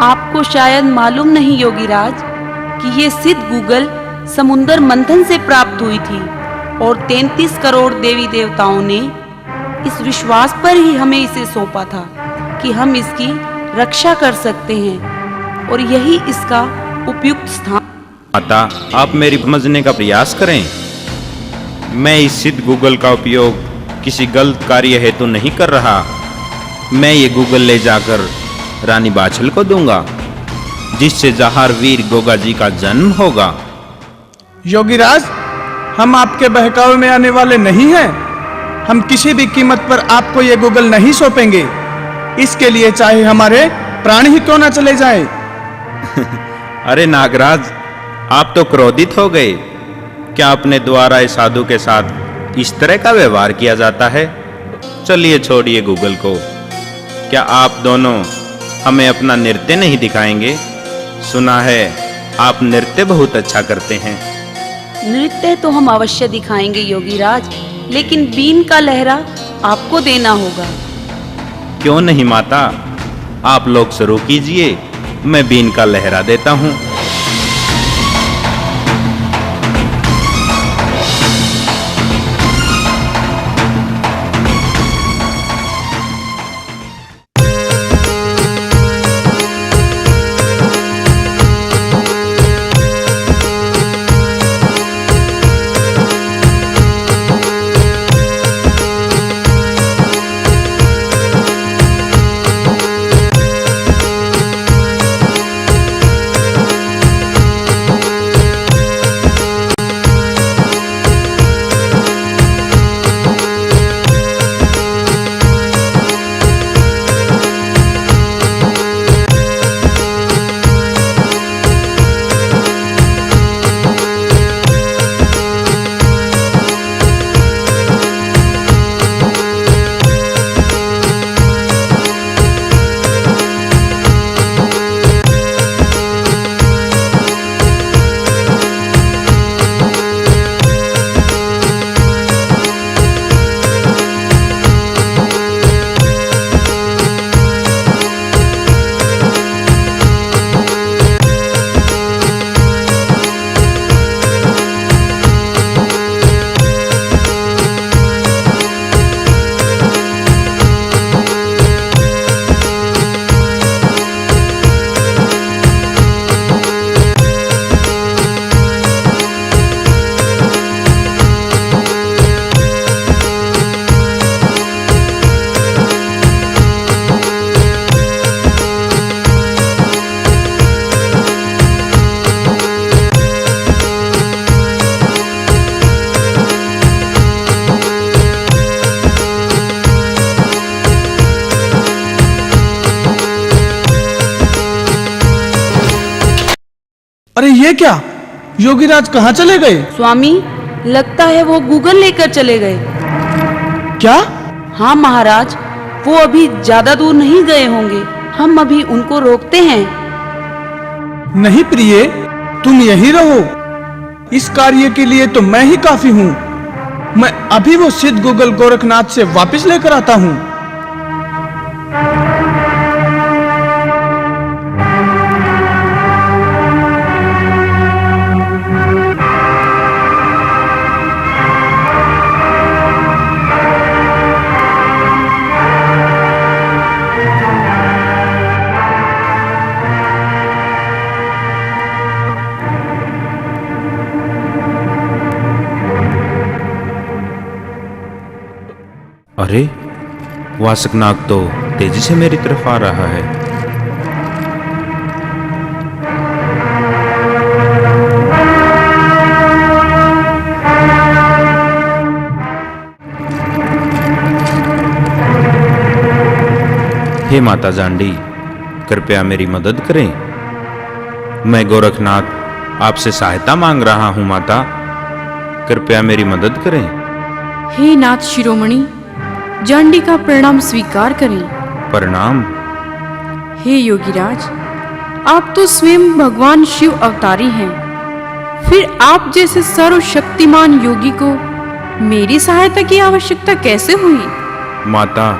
[SPEAKER 10] आपको शायद मालूम नहीं योगीराज कि ये सिद्ध गूगल समुंदर मंथन से प्राप्त हुई थी और 33 करोड़ देवी देवताओं ने इस विश्वास पर ही हमें इसे सौंपा था कि हम इसकी रक्षा कर सकते हैं और यही इसका उपयुक्त स्थान।
[SPEAKER 1] माता, आप मेरी समझने का प्रयास करें। मैं इस सिद्ध गूगल का उपयोग किसी गलत कार्य हेतु नहीं कर रहा। मैं ये गूगल ले जाकर रानी बाछल को दूंगा, जिससे जहार वीर गोगा जी का जन्म होगा।
[SPEAKER 5] योगीराज, हम आपके बहकावे में आने वाले नहीं हैं। हम किसी भी कीमत पर आपको ये गूगल नहीं सौंपेंगे। इसके लिए चाहे हमारे प्राण ही क्यों ना चले जाएं।
[SPEAKER 1] अरे नागराज, आप तो क्रोधित हो गए। क्या अपने द्वारा इस साधु के साथ इस तरह का व्यवहार किया जाता है? चलिए छोड़िए गूगल को। क्या आप दोनों हमें अपना नृत्य नहीं दिखाएंगे? सुना है आप नृत्य बहुत अच्छा करते हैं।
[SPEAKER 10] नृत्य तो हम अवश्य दिखाएंगे योगीराज, लेकिन बीन का लहरा आपको देना होगा।
[SPEAKER 1] क्यों नहीं माता, आप लोग शुरू कीजिए, मैं बीन का लहरा देता हूँ।
[SPEAKER 5] अरे ये क्या, योगीराज कहाँ चले गए?
[SPEAKER 10] स्वामी, लगता है वो गूगल लेकर चले गए।
[SPEAKER 5] क्या?
[SPEAKER 10] हाँ महाराज, वो अभी ज्यादा दूर नहीं गए होंगे। हम अभी उनको रोकते हैं।
[SPEAKER 5] नहीं प्रिय, तुम यहीं रहो। इस कार्य के लिए तो मैं ही काफी हूँ। मैं अभी वो सिद्ध गूगल गोरखनाथ से वापस लेकर आता हूँ।
[SPEAKER 1] अरे, वासकनाग तो तेजी से मेरी तरफ आ रहा है। हे माता जांडी, कृपया मेरी मदद करें। मैं गोरखनाथ आपसे सहायता मांग रहा हूं माता, कृपया मेरी मदद करें।
[SPEAKER 4] हे नाथ शिरोमणि, जांडी का प्रणाम स्वीकार करें।
[SPEAKER 1] प्रणाम।
[SPEAKER 4] हे योगीराज, आप तो स्वयं भगवान शिव अवतारी हैं। फिर आप जैसे सर्वशक्तिमान योगी को मेरी सहायता की आवश्यकता कैसे हुई?
[SPEAKER 1] माता,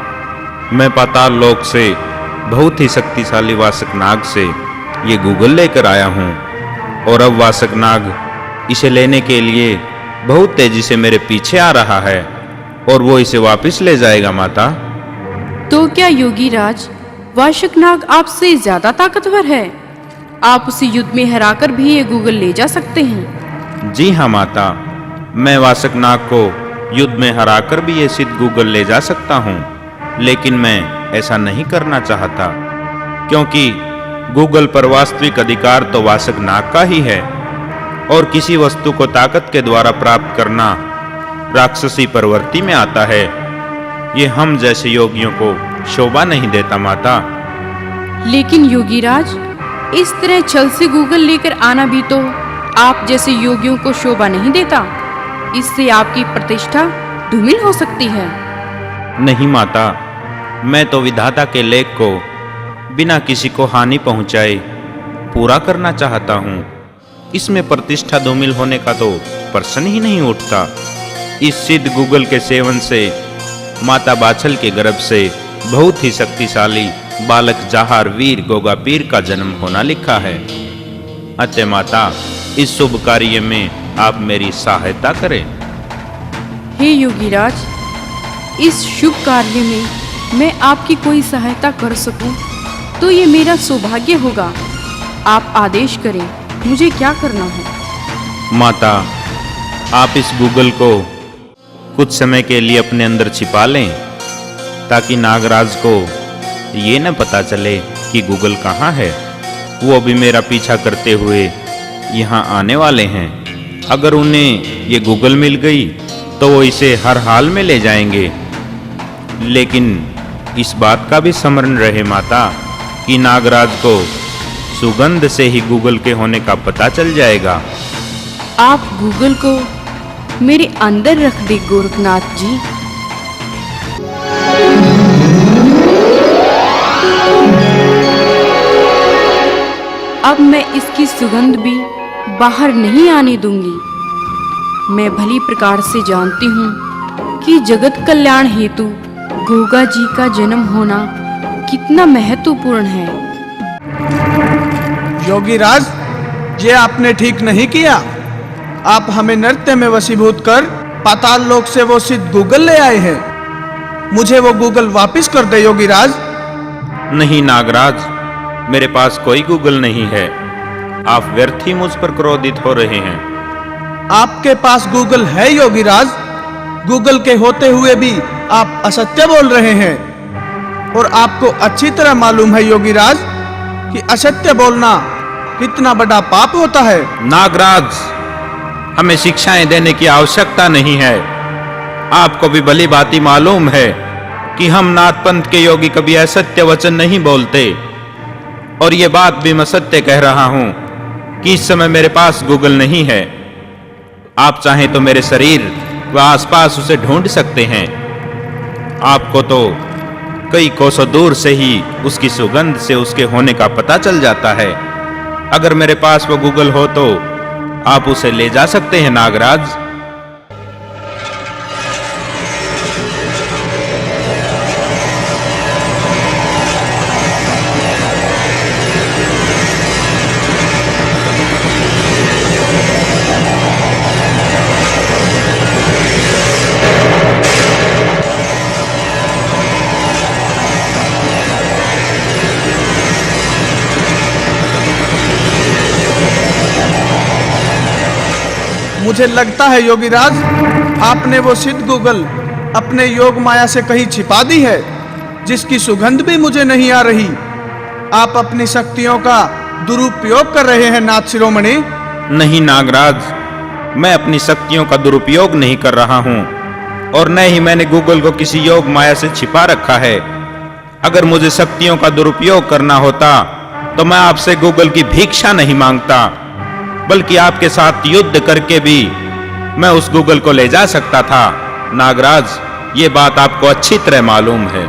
[SPEAKER 1] मैं पाताल लोक से बहुत ही शक्तिशाली वासकनाग से ये गूगल लेकर आया हूँ, और अब वासकनाग इसे लेने के लिए बहुत तेजी से मेरे पीछे आ रहा है, और वो इसे वापस ले जाएगा माता।
[SPEAKER 4] तो क्या योगीराज, वासकनाग आपसे ज्यादा ताकतवर है? आप उसे युद्ध में हराकर भी ये गूगल ले जा सकते हैं।
[SPEAKER 1] जी हाँ माता, मैं वासकनाग को युद्ध में हराकर भी ये सिद्ध गूगल ले जा सकता हूँ, लेकिन मैं ऐसा नहीं करना चाहता, क्योंकि गूगल पर वास्तविक अधिकार तो वासकनाग का ही है, और किसी वस्तु को ताकत के द्वारा प्राप्त करना राक्षसी प्रवृत्ति में आता है। ये हम जैसे योगियों को शोभा नहीं देता माता।
[SPEAKER 4] लेकिन योगीराज, इस तरह छल से गूगल लेकर आना भी तो आप जैसे योगियों को शोभा नहीं देता। इससे आपकी प्रतिष्ठा धूमिल हो सकती है।
[SPEAKER 1] नहीं माता, मैं तो विधाता के लेख को बिना किसी को हानि पहुंचाए पूरा करना चाहता हूँ। इसमें प्रतिष्ठा धूमिल होने का तो प्रश्न ही नहीं उठता। इस सिद्ध गूगल के सेवन से माता बाछल के गर्भ से बहुत ही शक्तिशाली बालक जाहार वीर गोगा पीर का जन्म होना लिखा है। अतः माता, इस शुभ कार्य में आप मेरी सहायता करें।
[SPEAKER 4] हे योगीराज, इस शुभ कार्य में मैं आपकी कोई सहायता कर सकूं तो ये मेरा सौभाग्य होगा। आप आदेश करें, मुझे क्या करना है?
[SPEAKER 1] माता, आप इस गूगल को कुछ समय के लिए अपने अंदर छिपा लें, ताकि नागराज को ये न पता चले कि गूगल कहाँ है। वो अभी मेरा पीछा करते हुए यहाँ आने वाले हैं। अगर उन्हें ये गूगल मिल गई तो वो इसे हर हाल में ले जाएंगे। लेकिन इस बात का भी स्मरण रहे माता कि नागराज को सुगंध से ही गूगल के होने का पता चल जाएगा।
[SPEAKER 4] आप गूगल को मेरे अंदर रख दे गोरखनाथ जी। अब मैं इसकी सुगंध भी बाहर नहीं आने दूंगी। मैं भली प्रकार से जानती हूँ कि जगत कल्याण हेतु गोगा जी का जन्म होना कितना महत्वपूर्ण है।
[SPEAKER 5] योगीराज, ये आपने ठीक नहीं किया। आप हमें नृत्य में वशीभूत कर पाताल लोक से वो सिद्ध गूगल ले आए हैं। मुझे वो गूगल वापस कर दे योगीराज।
[SPEAKER 1] नहीं नागराज, मेरे पास कोई गूगल नहीं है। आप व्यर्थ ही मुझ पर क्रोधित हो रहे हैं।
[SPEAKER 5] आपके पास गूगल है योगीराज। गूगल के होते हुए भी आप असत्य बोल रहे हैं, और आपको अच्छी तरह मालूम है योगीराज कि असत्य बोलना कितना बड़ा पाप होता है।
[SPEAKER 1] नागराज, हमें शिक्षाएं देने की आवश्यकता नहीं है। आपको भी भली भांति मालूम है कि हम नाथ पंथ के योगी कभी असत्य वचन नहीं बोलते। और ये बात भी मैं सत्य कह रहा हूं कि इस समय मेरे पास गूगल नहीं है। आप चाहें तो मेरे शरीर व आसपास उसे ढूंढ सकते हैं। आपको तो कई कोसों दूर से ही उसकी सुगंध से उसके होने का पता चल जाता है। अगर मेरे पास वो गूगल हो तो आप उसे ले जा सकते हैं नागराज।
[SPEAKER 5] मुझे लगता है योगीराज, आपने वो सिद्ध गूगल अपने योग माया से कहीं छिपा दी है, जिसकी सुगंध भी मुझे नहीं आ रही। आप अपनी शक्तियों का दुरुपयोग कर रहे हैं नाथ शिरोमणि।
[SPEAKER 1] नहीं नागराज, मैं अपनी शक्तियों का दुरुपयोग नहीं कर रहा हूं और न ही मैंने गूगल को किसी योग माया से छिपा रखा है। अगर मुझे शक्तियों का दुरुपयोग करना होता तो मैं आपसे गूगल की भिक्षा नहीं मांगता, बल्कि आपके साथ युद्ध करके भी मैं उस गूगल को ले जा सकता था। नागराज, ये बात आपको अच्छी तरह मालूम है।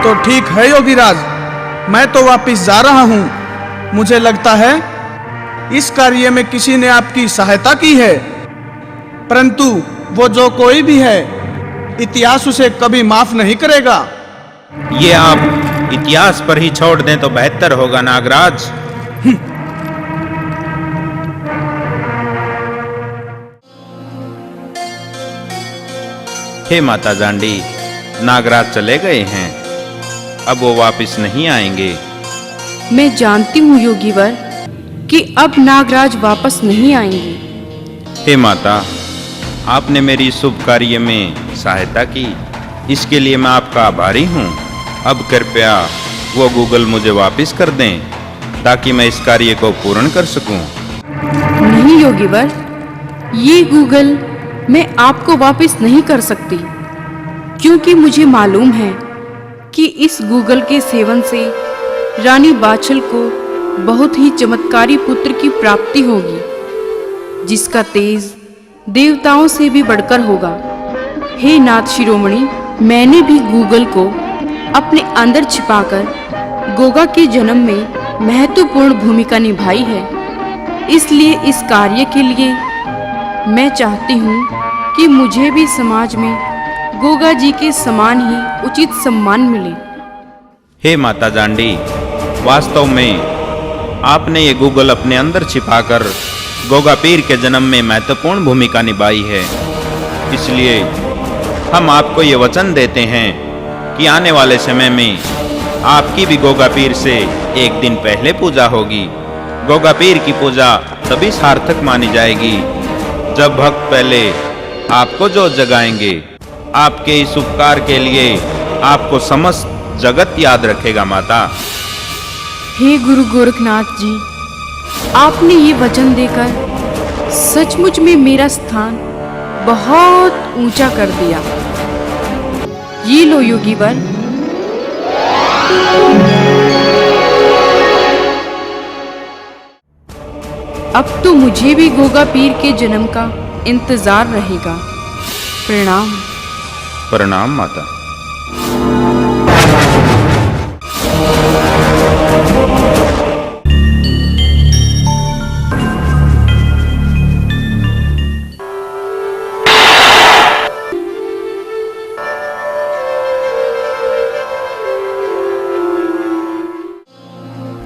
[SPEAKER 5] तो ठीक है योगीराज, मैं तो वापिस जा रहा हूं। मुझे लगता है इस कार्य में किसी ने आपकी सहायता की है, परंतु वो जो कोई भी है, इतिहास उसे कभी माफ नहीं करेगा।
[SPEAKER 1] ये आप इतिहास पर ही छोड़ दें तो बेहतर होगा नागराज। हे माता जांडी, नागराज चले गए हैं, अब वो वापस नहीं आएंगे।
[SPEAKER 4] मैं जानती हूँ योगीवर कि अब नागराज वापस नहीं आएंगे।
[SPEAKER 1] हे माता, आपने मेरी शुभ कार्य में सहायता की, इसके लिए मैं आपका आभारी हूँ। अब कृपया वो गूगल मुझे वापस कर दें ताकि मैं इस कार्य को पूर्ण कर सकूं।
[SPEAKER 4] नहीं योगीवर, ये गूगल मैं आपको वापस नहीं कर सकती, क्योंकि मुझे मालूम है कि इस गूगल के सेवन से रानी बाछल को बहुत ही चमत्कारी पुत्र की प्राप्ति होगी, जिसका तेज देवताओं से भी बढ़कर होगा। हे नाथ शिरोमणि, मैंने भी गूगल को अपने अंदर छिपाकर गोगा के जन्म में महत्वपूर्ण भूमिका निभाई है। इसलिए इस कार्य के लिए मैं चाहती हूँ कि मुझे भी समाज में गोगा जी के समान ही उचित सम्मान मिले।
[SPEAKER 1] हे माता जांडी, वास्तव में आपने ये गूगल अपने अंदर छिपाकर गोगा पीर के जन्म में महत्वपूर्ण भूमिका निभाई है। इसलिए हम आपको ये वचन देते हैं कि आने वाले समय में आपकी भी गोगा पीर से एक दिन पहले पूजा होगी। गोगा पीर की पूजा तभी सार्थक मानी जाएगी जब भक्त पहले आपको जोत जगाएंगे। आपके इस उपकार के लिए आपको समस्त जगत याद रखेगा माता।
[SPEAKER 4] हे गुरु गोरखनाथ जी, आपने ये वचन देकर सचमुच में मेरा स्थान बहुत ऊंचा कर दिया। ये लो योगीवर। अब तो मुझे भी गोगा पीर के जन्म का इंतजार रहेगा। प्रणाम।
[SPEAKER 1] प्रणाम माता।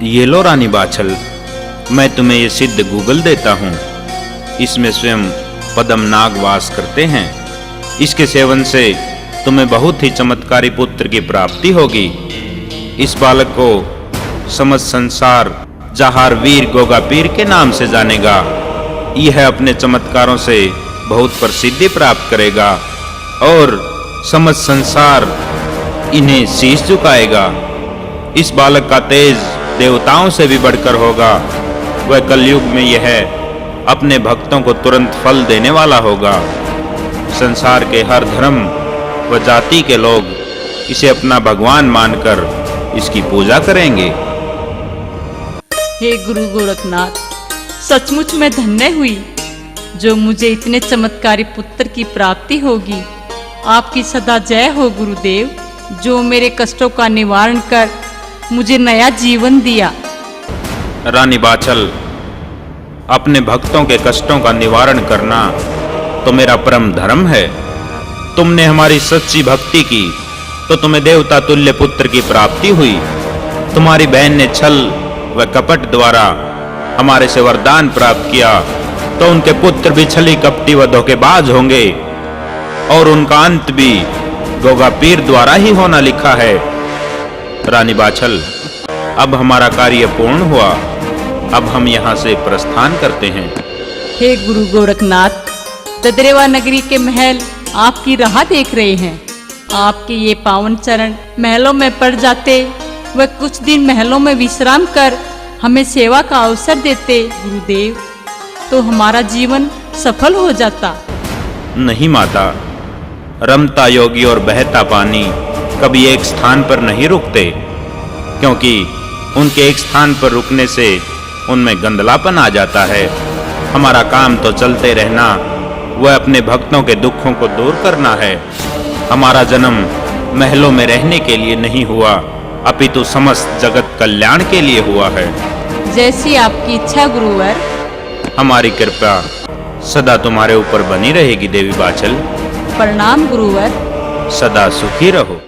[SPEAKER 1] ये लो रानी बाछल, मैं तुम्हें ये सिद्ध गूगल देता हूँ। इसमें स्वयं पद्म नाग वास करते हैं। इसके सेवन से तुम्हें बहुत ही चमत्कारी पुत्र की प्राप्ति होगी। इस बालक को समस्त संसार जहार वीर गोगा पीर के नाम से जानेगा। यह अपने चमत्कारों से बहुत प्रसिद्धि प्राप्त करेगा और समस्त संसार इन्हें शीश झुकाएगा। इस बालक का तेज देवताओं से भी बढ़कर होगा। वह कलयुग में यह अपने भक्तों को तुरंत फल देने वाला होगा। संसार के हर धर्म व जाति के लोग इसे अपना भगवान मानकर इसकी पूजा करेंगे।
[SPEAKER 9] हे गुरु गोरखनाथ, सचमुच मैं धन्य हुई जो मुझे इतने चमत्कारी पुत्र की प्राप्ति होगी। आपकी सदा जय हो गुरुदेव, जो मेरे कष्टों का निवारण कर मुझे नया जीवन दिया।
[SPEAKER 1] रानी बाछल, अपने भक्तों के कष्टों का निवारण करना तो मेरा परम धर्म है। तुमने हमारी सच्ची भक्ति की तो तुम्हें देवता तुल्य पुत्र की प्राप्ति हुई। तुम्हारी बहन ने छल व कपट द्वारा हमारे से वरदान प्राप्त किया तो उनके पुत्र भी छली कपटी व धोखेबाज होंगे और उनका अंत भी गोगा पीर द्वारा ही होना लिखा है। रानी बाछल, अब हमारा कार्य पूर्ण हुआ, अब हम यहाँ से प्रस्थान करते हैं।
[SPEAKER 9] हे गुरु गोरखनाथ, ददरेवा नगरी के महल आपकी राह देख रहे हैं। आपके ये पावन चरण महलों में पड़ जाते व कुछ दिन महलों में विश्राम कर हमें सेवा का अवसर देते गुरुदेव, तो हमारा जीवन सफल हो जाता।
[SPEAKER 1] नहीं माता, रमता योगी और बहता पानी कभी एक स्थान पर नहीं रुकते, क्योंकि उनके एक स्थान पर रुकने से उनमें गंदलापन आ जाता है। हमारा काम तो चलते रहना, वह अपने भक्तों के दुखों को दूर करना है। हमारा जन्म महलों में रहने के लिए नहीं हुआ, अपितु समस्त जगत कल्याण के लिए हुआ है।
[SPEAKER 9] जैसी आपकी इच्छा गुरुवर।
[SPEAKER 1] हमारी कृपा सदा तुम्हारे ऊपर बनी रहेगी देवी बाछल।
[SPEAKER 9] प्रणाम गुरुवर।
[SPEAKER 1] सदा सुखी रहो।